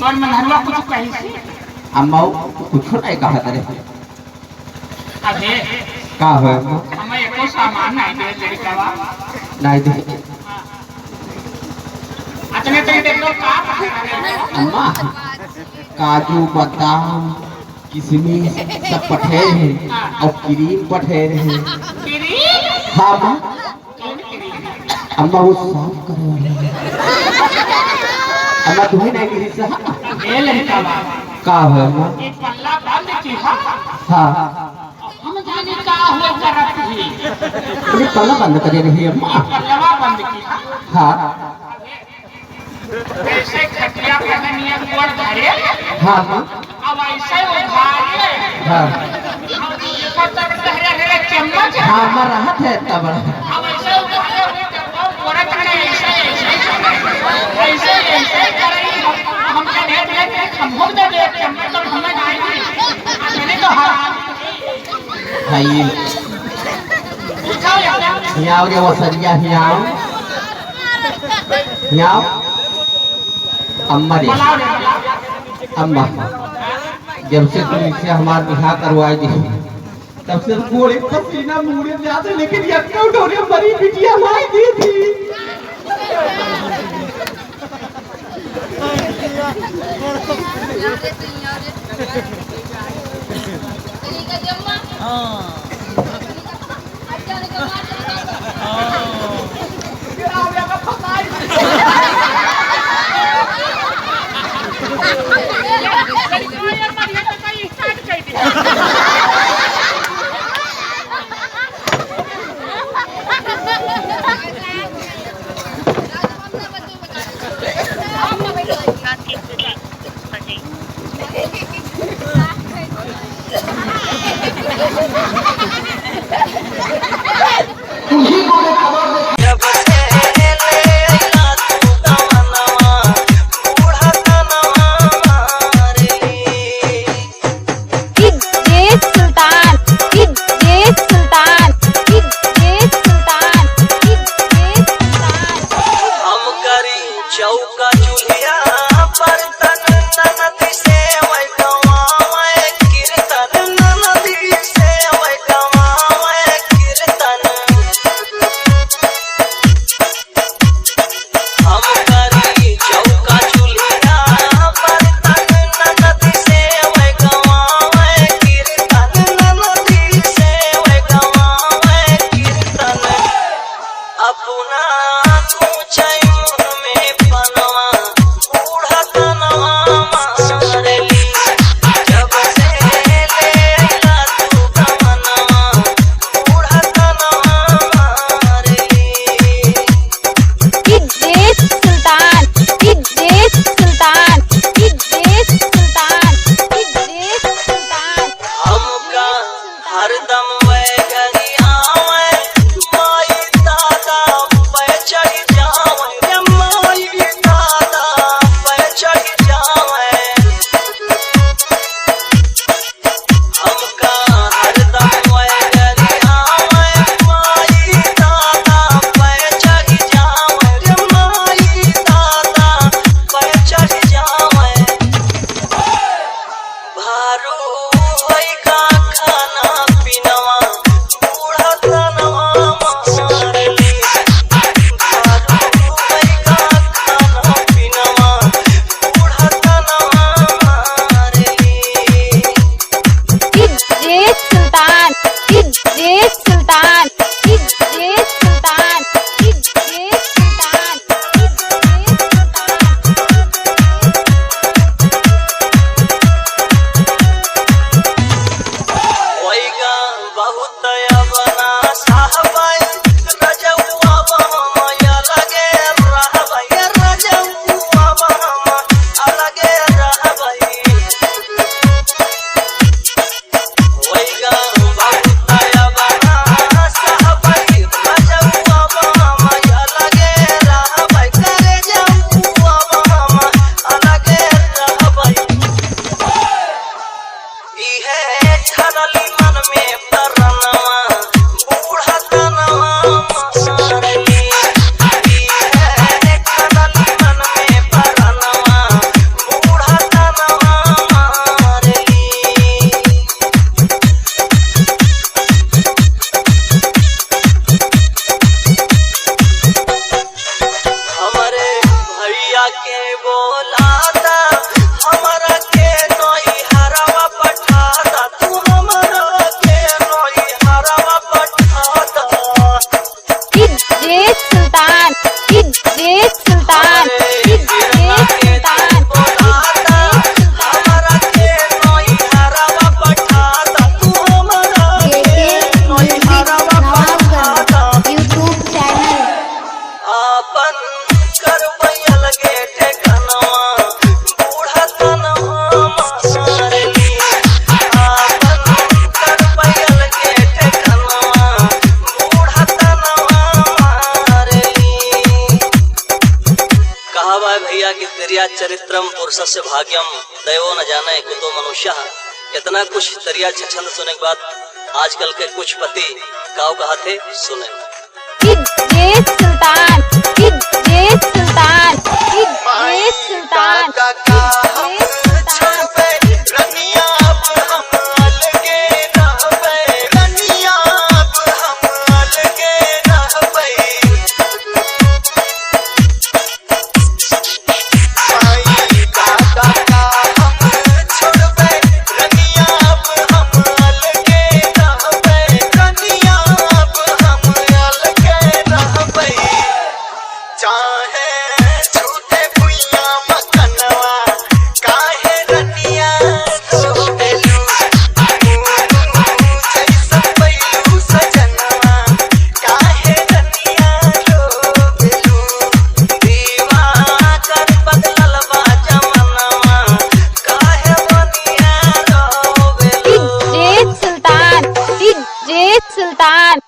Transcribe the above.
तोर मनहरुआ कुछ कही सी अम्मा कुछ नहीं कहा तेरे अबे का है हमें एको सामान नहीं दे लड़कावा नहीं दे अतने तो देख लो का अम्मा काजू बादाम किशमिश सब पठेर है और क्रीम पठेर है तेरी हाँ माँ कौन तेरी अम्मा वो साफ करे वाला अम्मा तुम्हें नहीं किसी से ए लड़कावा का है अम्मा एक पल्ला बंद की हाँ हम जाने का हो करत ही ये पल्ला बंद करे रही है अम्मा पल्लवा बंद की हाँ ऐसे खटिया पे नियम कोड धरे हाँ माँ अब ऐसे उधारे हाँ ऊपर तक धरे धरे चम्मच हाँ अम्मा राहत है इतना बड़ा अब ऐसे उधारे चम्मच कोरत ने ऐसे ऐसे करे हम कहे दे हम हो दे चम्मच तो हमें नहीं दी मैंने तो भाई उठाओ यार यहाँ के वसरिया यहाँ यहाँ अम्मा रे बुलाओ रे अम्मा जब से तुम इससे हमारा निकाह करवाई दी तब से पूरे पसीना मुड़े जाते लेकिन ये क्यों डोरे मरी बिटिया लाई दी थी तुम्ही पुरुषस्य भाग्यम दैवो न जाने कुतो मनुष्यः। इतना कुछ दरिया छंद सुनने के बाद आजकल के कुछ पति गाँव कहा थे सुने। सुल्तान सुल्तान सुल्तान सुल्तान